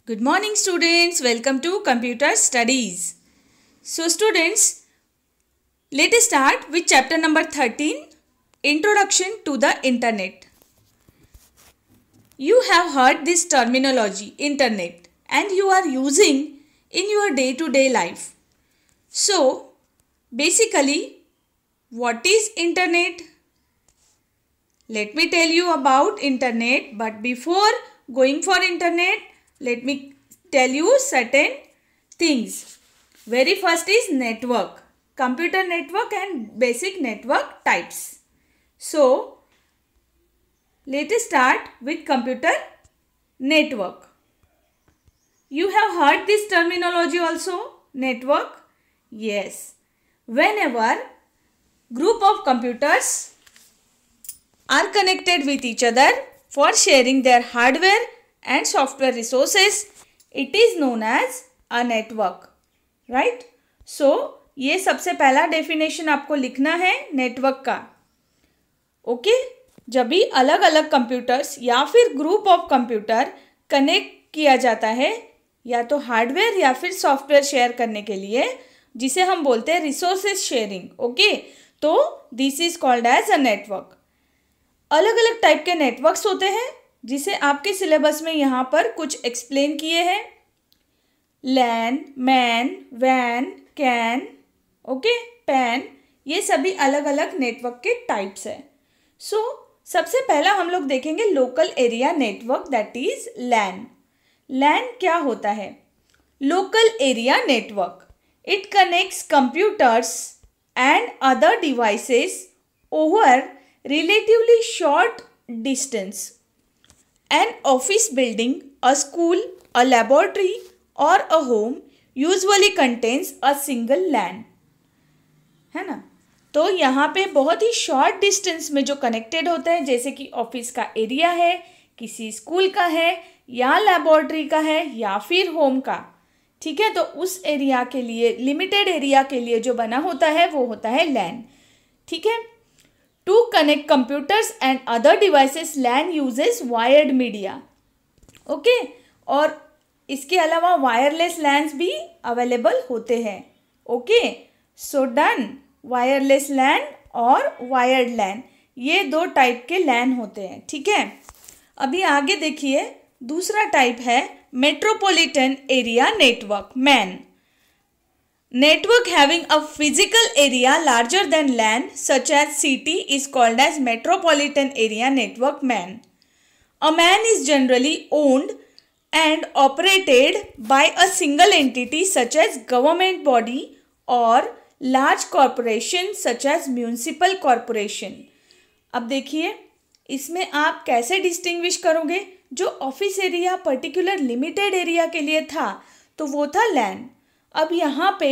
Good morning students, welcome to Computer Studies. So students, let us start with chapter number 13, Introduction to the Internet. You have heard this terminology, Internet, and you are using in your day-to-day life. So, basically, what is Internet? Let me tell you about Internet, but before going for Internet, let me tell you certain things. Very first is network, computer network and basic network types. So, let us start with computer network. You have heard this terminology also, network? Yes. Whenever group of computers are connected with each other for sharing their hardware and software resources, it is known as a network, right? So, ये सबसे पहला definition आपको लिखना है network का. Okay, जब भी अलग अलग कंप्यूटर्स या फिर ग्रुप ऑफ कंप्यूटर कनेक्ट किया जाता है या तो हार्डवेयर या फिर सॉफ्टवेयर शेयर करने के लिए, जिसे हम बोलते हैं रिसोर्सेज शेयरिंग. ओके, तो this is called as a network. अलग अलग टाइप के नेटवर्क्स होते हैं जिसे आपके सिलेबस में यहाँ पर कुछ एक्सप्लेन किए हैं. लैन, मैन, वैन, कैन, ओके, पैन, ये सभी अलग अलग नेटवर्क के टाइप्स हैं. सो सबसे पहला हम लोग देखेंगे local area network, that is LAN. LAN क्या होता है? Local area network. It connects computers and other devices over relatively short distance. An office building, a school, a laboratory or a home usually contains a single LAN. है ना? तो यहाँ पे बहुत ही short distance में जो कनेक्टेड होते हैं, जैसे कि ऑफिस का एरिया है, किसी स्कूल का है या लैबोरेटरी का है या फिर होम का. ठीक है, तो उस एरिया के लिए, लिमिटेड एरिया के लिए जो बना होता है वो होता है लैन. ठीक है. To connect computers and other devices, LAN uses wired media. Okay, और इसके अलावा वायरलेस लैन्स भी अवेलेबल होते हैं. Okay, so done. वायरलेस लैन और वायर्ड लैन, ये दो टाइप के लैन होते हैं. ठीक है, अभी आगे देखिए. दूसरा टाइप है metropolitan area network, man. Network having a physical area larger than LAN, such as city, is called as metropolitan area network, MAN. A MAN is generally owned and operated by a single entity such as government body or large corporation such as municipal corporation. अब देखिए, इसमें आप कैसे distinguish करोगे? जो office area particular limited area के लिए था तो वो था लैन. अब यहाँ पे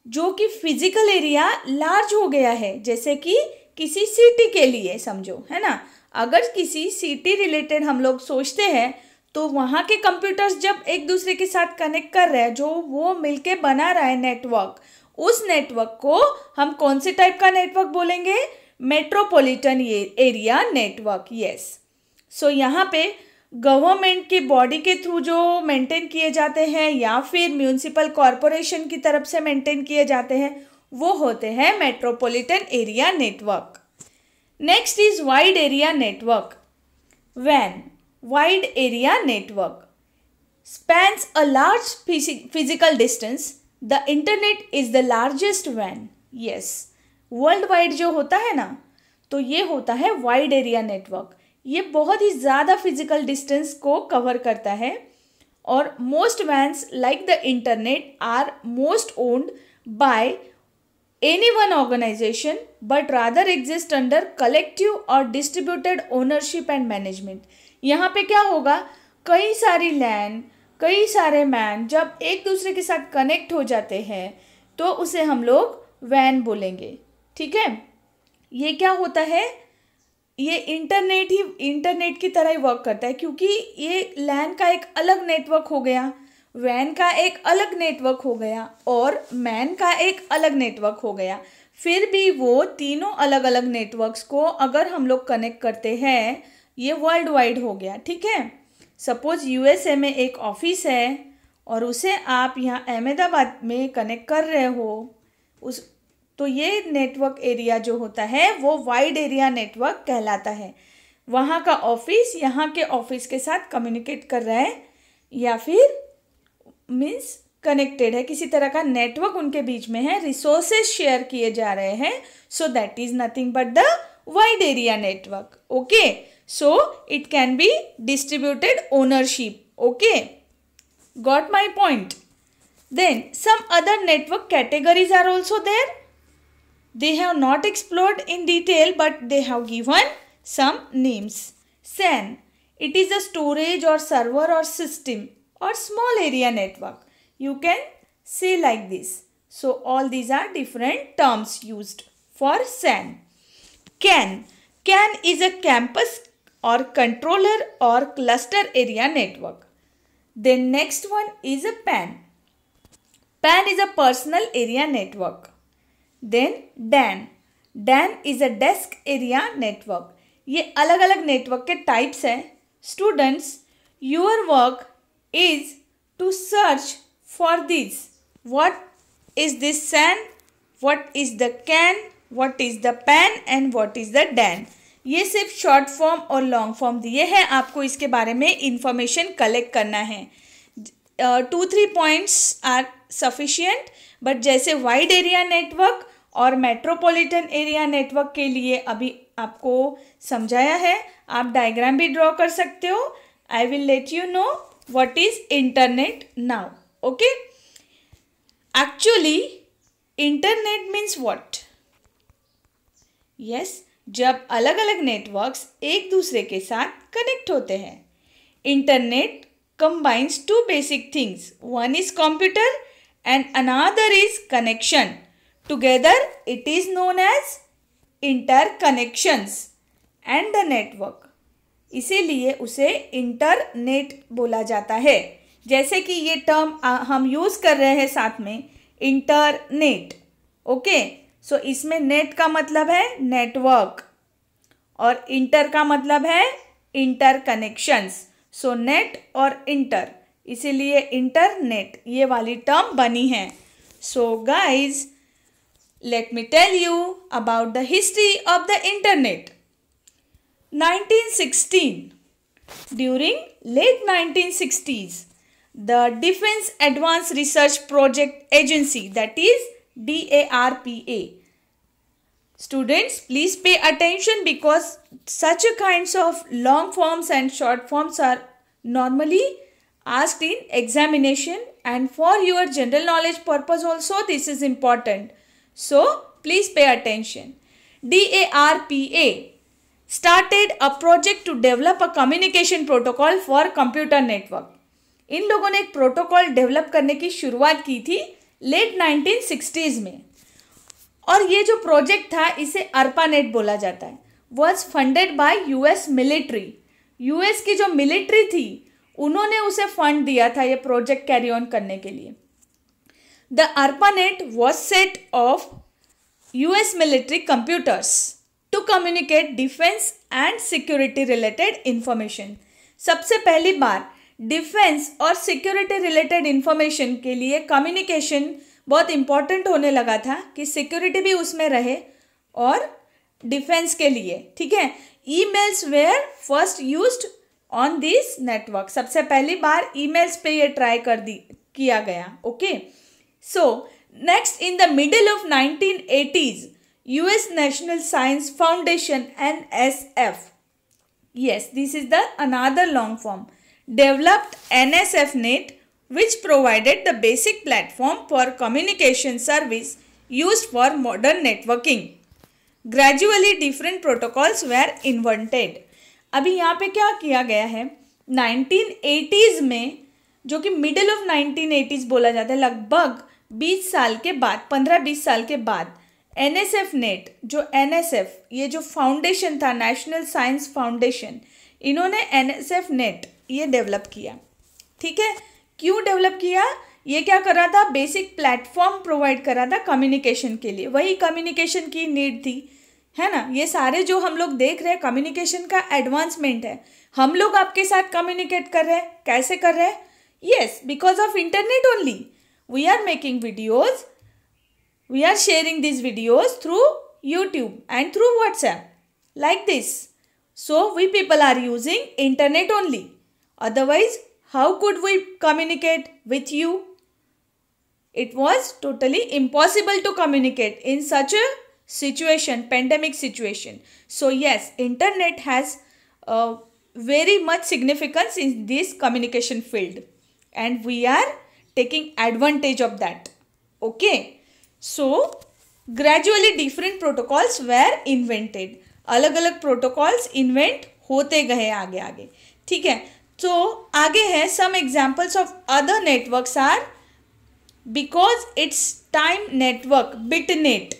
जो कि फिजिकल एरिया लार्ज हो गया है, जैसे कि किसी सिटी के लिए समझो, है ना. अगर किसी सिटी रिलेटेड हम लोग सोचते हैं तो वहाँ के कंप्यूटर्स जब एक दूसरे के साथ कनेक्ट कर रहे हैं, जो वो मिलके बना रहा है नेटवर्क, उस नेटवर्क को हम कौन से टाइप का नेटवर्क बोलेंगे? Metropolitan area network. यस. सो यहाँ पे गवर्नमेंट की बॉडी के थ्रू जो मेंटेन किए जाते हैं या फिर म्यूनिसिपल कॉरपोरेशन की तरफ से मेंटेन किए जाते हैं, वो होते हैं metropolitan area network. Next is wide area network, वैन. Wide area network spans a large physical distance. The internet is the largest WAN. Yes, world wide जो होता है ना, तो ये होता है वाइड एरिया नेटवर्क. ये बहुत ही ज़्यादा फिजिकल डिस्टेंस को कवर करता है. और most WANs like the internet are most owned by any one organisation but rather exist under collective or distributed ownership and management. यहाँ पे क्या होगा? कई सारी लैन, कई सारे मैन जब एक दूसरे के साथ कनेक्ट हो जाते हैं तो उसे हम लोग वैन बोलेंगे. ठीक है, ये क्या होता है? ये इंटरनेट की तरह ही वर्क करता है, क्योंकि ये लैन का एक अलग नेटवर्क हो गया, वैन का एक अलग नेटवर्क हो गया और मैन का एक अलग नेटवर्क हो गया. फिर भी वो तीनों अलग अलग नेटवर्क्स को अगर हम लोग कनेक्ट करते हैं, ये वर्ल्ड वाइड हो गया. ठीक है. सपोज यूएसए में एक ऑफिस है और उसे आप यहाँ अहमदाबाद में कनेक्ट कर रहे हो उस, तो ये नेटवर्क एरिया जो होता है वो वाइड एरिया नेटवर्क कहलाता है। वहाँ का ऑफिस यहाँ के ऑफिस के साथ कम्युनिकेट कर रहा है या फिर मीन्स कनेक्टेड है, किसी तरह का नेटवर्क उनके बीच में है, रिसोर्सेज शेयर किए जा रहे हैं, so that is nothing but the wide area network. Okay, so it can be distributed ownership. Okay, got my point? Then some other network categories are also there. They have not explored in detail but they have given some names. SAN, it is a storage or server or system or small area network. You can say like this. So all these are different terms used for SAN. CAN is a campus or controller or cluster area network. Then next one is a PAN. PAN is a personal area network. Then DAN is a desk area network. ये अलग अलग network के types हैं. Students, your work is to search for this. What is this SAN, what is the CAN, what is the PAN and what is the DAN. ये सिर्फ short form और long form दिए हैं, आपको इसके बारे में इंफॉर्मेशन कलेक्ट करना है. 2-3 पॉइंट्स आर सफिशिएंट, बट जैसे वाइड एरिया नेटवर्क और मेट्रोपॉलिटन एरिया नेटवर्क के लिए अभी आपको समझाया है. आप डायग्राम भी ड्रॉ कर सकते हो. I will let you know what is internet now. Okay, actually internet means what? Yes, जब अलग अलग नेटवर्क्स एक दूसरे के साथ कनेक्ट होते हैं. Internet combines two basic things. One is computer and another is connection. Together it is known as interconnections and the network. इसीलिए उसे इंटरनेट बोला जाता है. जैसे कि ये टर्म हम यूज़ कर रहे हैं साथ में, इंटरनेट. ओके, सो इसमें नेट का मतलब है नेटवर्क और इंटर का मतलब है इंटरकनेक्शंस. सो नेट और इंटर, इसीलिए इंटरनेट ये वाली टर्म बनी है. So guys, let me tell you about the history of the internet. 1916, during late 1960s, the Defense Advanced Research Project Agency, that is DARPA. Students, please pay attention because such kinds of long forms and short forms are normally asked in examination, and for your general knowledge purpose also this is important. So, please pay attention. DARPA started a project to develop a communication protocol for computer network. इन लोगों ने एक protocol develop करने की शुरुआत की थी late 1960s में, और ये जो प्रोजेक्ट था इसे ARPANET बोला जाता है. Was funded by US military. US की जो मिलिट्री थी उन्होंने उसे फंड दिया था ये प्रोजेक्ट कैरी ऑन करने के लिए. The ARPANET was set of US military computers to communicate defence and security related information. सबसे पहली बार डिफेंस और सिक्योरिटी रिलेटेड इंफॉर्मेशन के लिए कम्युनिकेशन बहुत इंपॉर्टेंट होने लगा था कि सिक्योरिटी भी उसमें रहे और डिफेंस के लिए. ठीक है, emails were first used on this network. सबसे पहली बार ईमेल्स पे ये ट्राई किया गया. Okay, so next, in the middle of 1980s, US national science foundation NSF, yes, this is the another long form, developed NSFNet, which provided the basic platform for communication service used for modern networking. Gradually different protocols were invented. अभी यहाँ पे क्या किया गया है, 1980s में, जो कि मिडिल ऑफ 1980s बोला जाता है, लगभग 20 साल के बाद, 15-20 साल के बाद NSFNet, जो NSF ये जो फाउंडेशन था, नेशनल साइंस फाउंडेशन, इन्होंने NSFNet ये डेवलप किया. ठीक है, क्यों डेवलप किया? ये क्या कर रहा था, बेसिक प्लेटफॉर्म प्रोवाइड कर रहा था कम्युनिकेशन के लिए. वही कम्युनिकेशन की नीड थी है ना। ये सारे जो हम लोग देख रहे हैं कम्युनिकेशन का एडवांसमेंट है। हम लोग आपके साथ कम्युनिकेट कर रहे हैं, कैसे कर रहे हैं? Yes, because of internet only. We are making videos, we are sharing these videos through YouTube and through WhatsApp like this. So we people are using internet only. Otherwise, how could we communicate with you? It was totally impossible to communicate in such a situation, pandemic situation. So yes, internet has very much significance in this communication field, and we are taking advantage of that. Okay. So gradually different protocols were invented. अलग अलग protocols invent होते गए आगे आगे, ठीक है। तो आगे है some examples of other networks are because it's time network BITNET.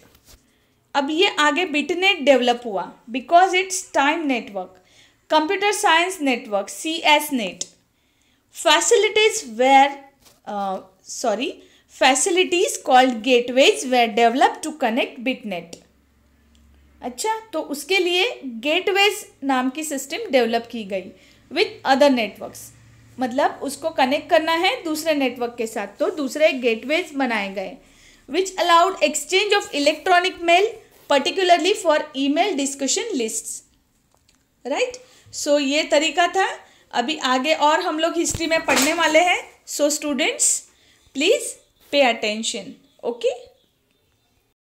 अब ये आगे बिटनेट डेवलप हुआ because it's time network. Computer science network CS नेट। Facilities called gateways were developed to connect bitnet. अच्छा, तो उसके लिए गेटवेज नाम की सिस्टम डेवलप की गई विथ अदर नेटवर्क्स। मतलब उसको कनेक्ट करना है दूसरे नेटवर्क के साथ, तो दूसरे गेटवेज बनाए गए which allowed exchange of electronic mail, particularly for email discussion lists. Right, so ये तरीका था। अभी आगे और हम लोग हिस्ट्री में पढ़ने वाले हैं। So students, please pay attention. Okay.